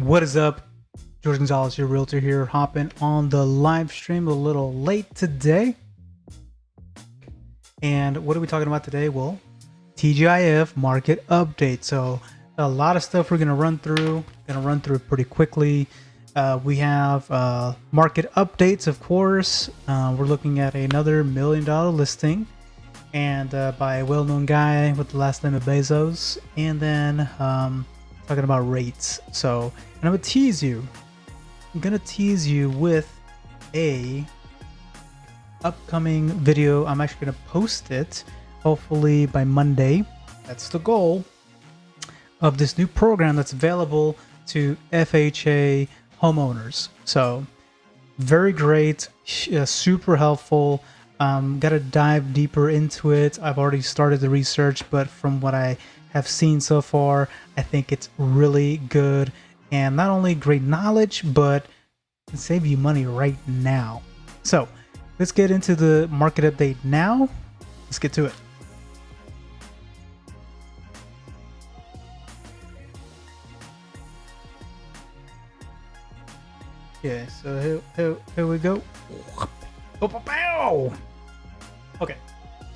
What is up? George Gonzalez, your realtor here, hopping on the live stream a little late today. And what are we talking about today? Well, TGIF market update. So a lot of stuff we're gonna run through. Pretty quickly. We have market updates, of course. We're looking at another $1 million listing, and by a well-known guy with the last name of Bezos. And then talking about rates. So, and I'm gonna tease you with a upcoming video. I'm actually gonna post it hopefully by Monday. That's the goal of this new program that's available to FHA homeowners. So very great, super helpful. Gotta dive deeper into it. I've already started the research, but from what I have seen so far, I think it's really good, and not only great knowledge, but can save you money right now. So let's get into the market update now. Let's get to it. Okay, so here we go. Okay,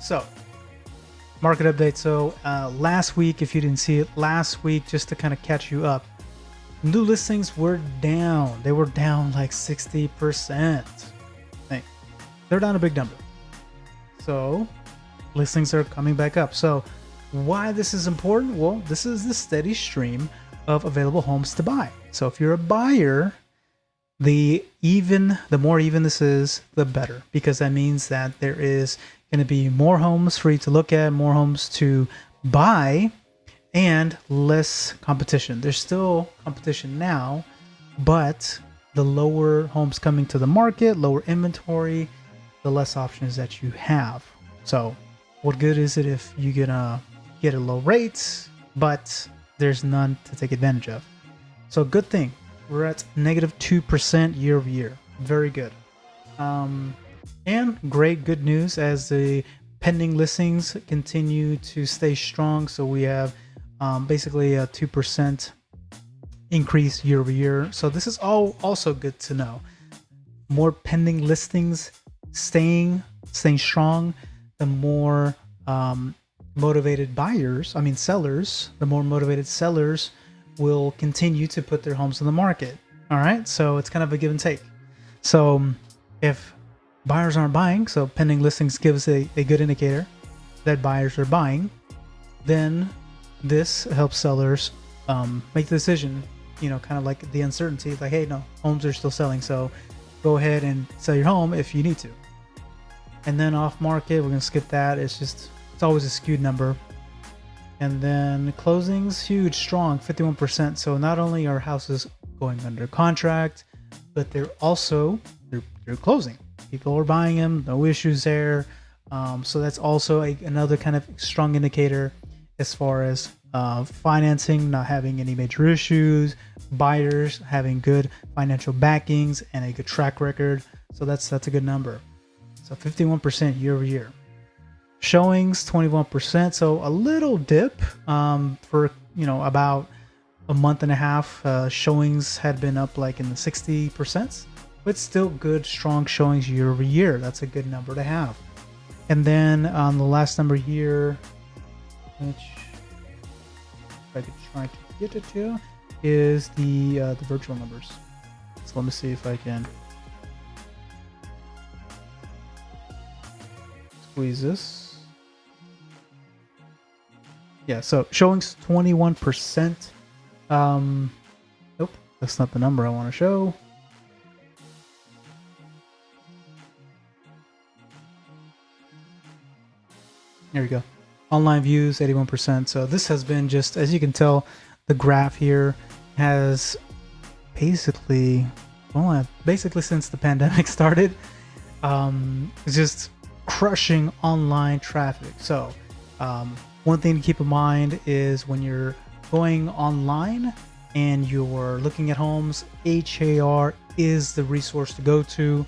so market update. So last week, if you didn't see it last week, just to kind of catch you up, new listings were down. They were down like 60%. They're down a big number. So listings are coming back up. So why this is important? Well, this is the steady stream of available homes to buy. So if you're a buyer, the more even this is, the better, because that means that there is going to be more homes for you to look at, more homes to buy, and less competition. There's still competition now, but the lower homes coming to the market, lower inventory, the less options that you have. So what good is it if you're gonna get a low rate, but there's none to take advantage of? So good thing we're at -2% year over year. Very good. And good news as the pending listings continue to stay strong. So we have basically a 2% increase year over year. So this is also good to know. More pending listings staying strong, the more motivated sellers, the more motivated sellers will continue to put their homes on the market. All right, so it's kind of a give and take. So if buyers aren't buying, so pending listings gives a good indicator that buyers are buying, then this helps sellers make the decision, kind of like the uncertainty, like, hey, no, homes are still selling, so go ahead and sell your home if you need to. And then off market, we're gonna skip that. It's always a skewed number. And then closings, huge, strong, 51%. So not only are houses going under contract, but they're closing. People are buying them, no issues there. So that's also another kind of strong indicator as far as financing, not having any major issues, buyers having good financial backings and a good track record. So that's a good number. So 51% year over year. Showings 21%, so a little dip for about a month and a half. Showings had been up like in the 60%, but still good, strong showings year over year. That's a good number to have. And then the last number here, which if I could try to get it to, is the virtual numbers. So let me see if I can squeeze this. Yeah, so showings 21%. Nope, that's not the number I want to show. There we go. Online views 81%. So this has been just, as you can tell, the graph here has basically since the pandemic started, it's just crushing online traffic. So one thing to keep in mind is when you're going online and you're looking at homes, HAR is the resource to go to.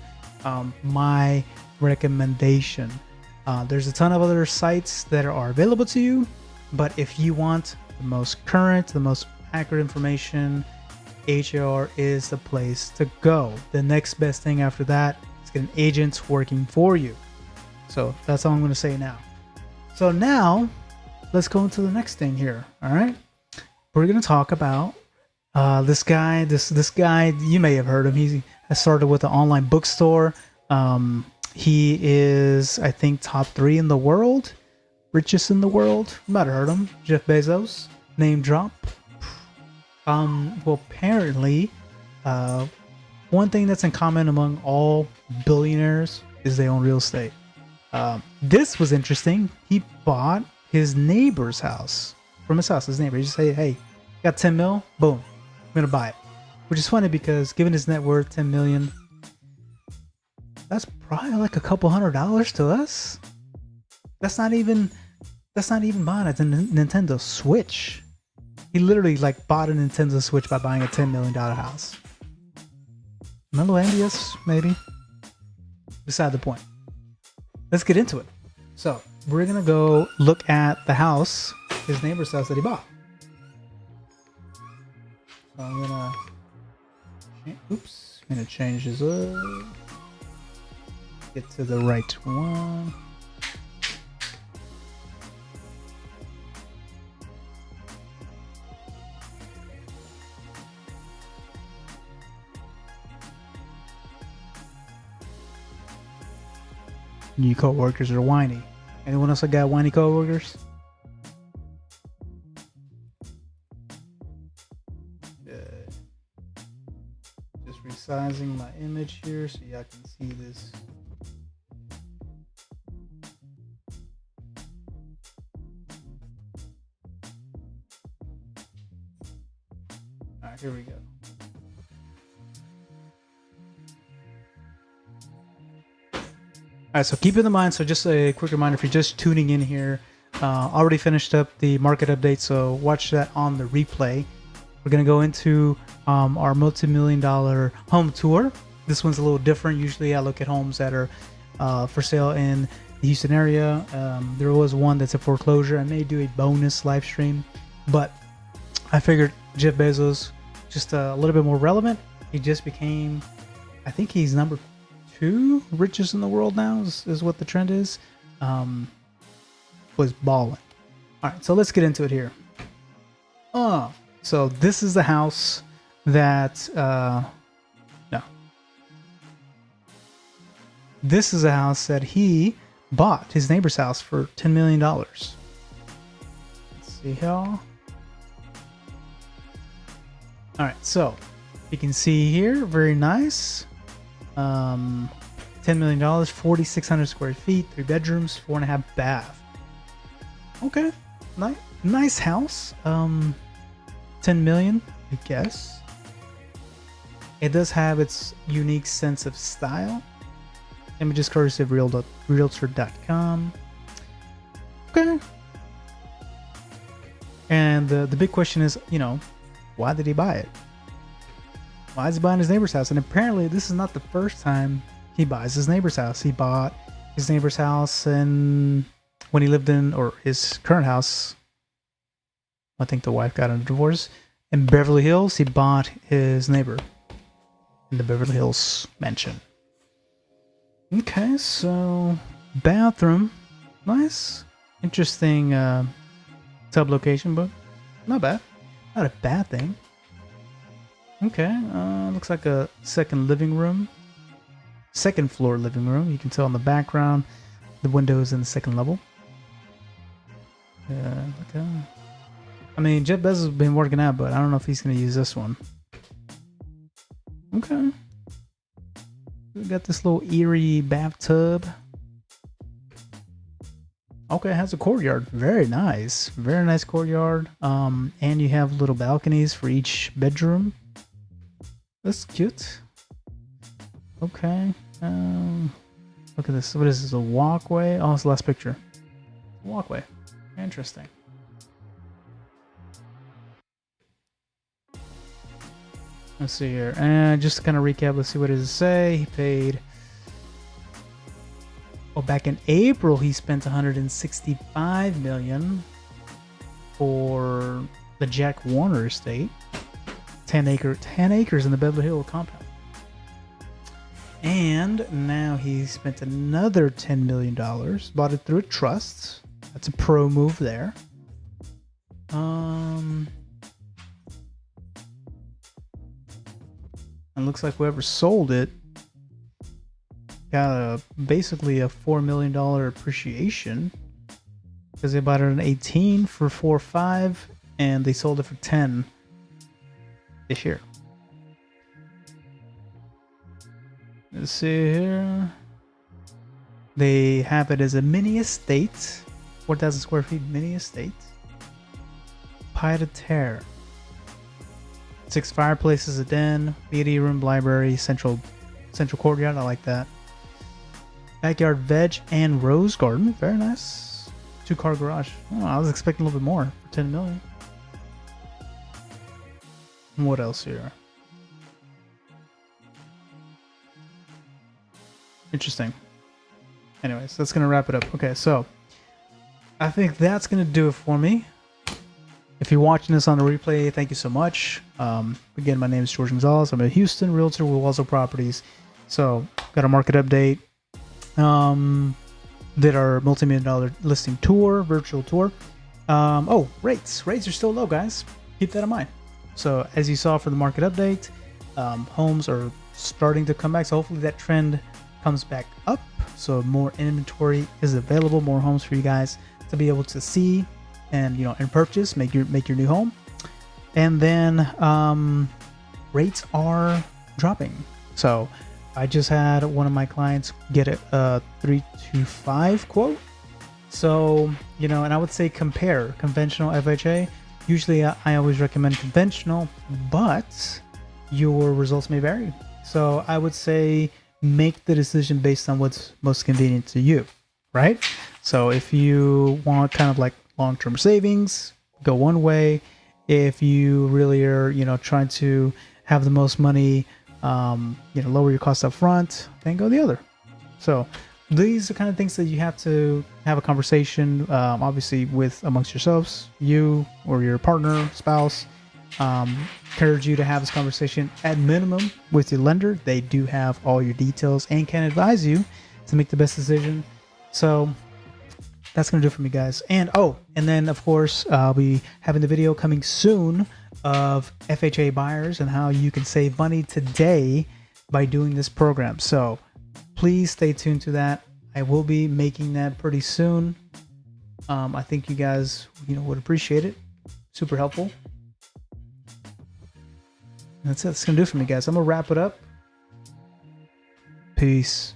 My recommendation. There's a ton of other sites that are available to you, but if you want the most current, the most accurate information, HAR is the place to go. The next best thing after that is getting agents working for you. So that's all I'm going to say now. So now let's go into the next thing here. All right, we're going to talk about this guy. This guy, you may have heard him. He has started with an online bookstore. He is, I think, top 3 in the world, richest in the world. You might have heard him, Jeff Bezos. Name drop. Well, apparently, one thing that's in common among all billionaires is they own real estate. This was interesting. He bought his neighbor's house from his house. His neighbor. He just said, "Hey, got 10 mil. Boom, I'm gonna buy it." Which is funny because given his net worth, 10 million, that's probably like a couple $100 to us. That's not even buying a Nintendo Switch. He literally like bought a Nintendo Switch by buying a $10 million house. I'm a little envious, maybe. Beside the point. Let's get into it. So we're gonna go look at the house, his neighbor's house that he bought. So I'm gonna, I'm gonna change this up. Get to the right one. New coworkers are whiny. Anyone else got whiny coworkers? Just resizing my image here so y'all can see this. Alright, here we go. All right, so keep it in mind. So just a quick reminder, if you're just tuning in here, already finished up the market update, so watch that on the replay. We're going to go into our multi-million-dollar home tour. This one's a little different. Usually I look at homes that are for sale in the Houston area. There was one that's a foreclosure. I may do a bonus live stream, but I figured Jeff Bezos, just a little bit more relevant. He just became, I think he's number 2 richest in the world now is what the trend is. Was balling. All right, so let's get into it here. So this is the house that this is a house that he bought, his neighbor's house, for $10 million. Let's see how. All right, so you can see here, very nice. $10 million, 4,600 square feet, 3 bedrooms, 4.5 bath. Okay, nice house. 10 million, I guess. It does have its unique sense of style. Images courtesy of realtor.com. Okay. And the big question is, why did he buy it? Why is he buying his neighbor's house? And apparently this is not the first time he buys his neighbor's house. He bought his neighbor's house and when he lived in, or his current house, I think the wife got a divorce, in Beverly Hills. He bought his neighbor in the Beverly Hills mansion. Okay, so bathroom. Nice. Interesting tub location, but not bad. Not a bad thing. Okay, looks like a second living room. Second floor living room. You can tell in the background the window is in the second level. Okay. I mean, Jeff Bezos has been working out, but I don't know if he's going to use this one. Okay. We got this little eerie bathtub. Okay, it has a courtyard. Very nice. Very nice courtyard. And you have little balconies for each bedroom. That's cute. Okay. Look at this. What is this? A walkway? Oh, it's the last picture. Walkway. Interesting. Let's see here. And just to kind of recap, let's see what does it say. He paid. Oh, back in April, he spent $165 million for the Jack Warner estate. 10 acres in the Beverly Hills compound. And now he spent another $10 million, bought it through a trust. That's a pro move there. And looks like whoever sold it got basically a $4 million appreciation, because they bought it in 18 for 4.5 and they sold it for 10 this year. Let's see here. They have it as a mini estate, 4,000 square feet mini estate. Pied de terre. 6 fireplaces, a den, beauty room, library, central courtyard. I like that. Backyard veg and rose garden. Very nice. 2-car garage. Oh, I was expecting a little bit more for 10 million. And what else here? Interesting. Anyways, that's going to wrap it up. Okay, so I think that's going to do it for me. If you're watching this on the replay, thank you so much. Again, my name is George Gonzalez. I'm a Houston realtor with Walzo Properties. So, got a market update. Did our multi-million-dollar listing tour, virtual tour. Oh, rates. Rates are still low, guys. Keep that in mind. So, as you saw for the market update, homes are starting to come back. So, hopefully that trend comes back up. So, more inventory is available, more homes for you guys to be able to see and and purchase, make your new home. And then rates are dropping. So I just had one of my clients get a 325 quote. So and I would say compare conventional FHA. Usually I always recommend conventional, but your results may vary. So I would say make the decision based on what's most convenient to you, right? So if you want kind of like long-term savings, go one way. If you really are, trying to have the most money, lower your costs up front, then go the other. So these are kind of things that you have to have a conversation, obviously with amongst yourselves, you or your partner, spouse. Encourage you to have this conversation at minimum with your lender. They do have all your details and can advise you to make the best decision. So that's going to do it for me, guys. And then of course, I'll be having the video coming soon of FHA buyers and how you can save money today by doing this program. So please stay tuned to that. I will be making that pretty soon. I think you guys, would appreciate it. Super helpful. That's it. That's going to do it for me, guys. I'm going to wrap it up. Peace.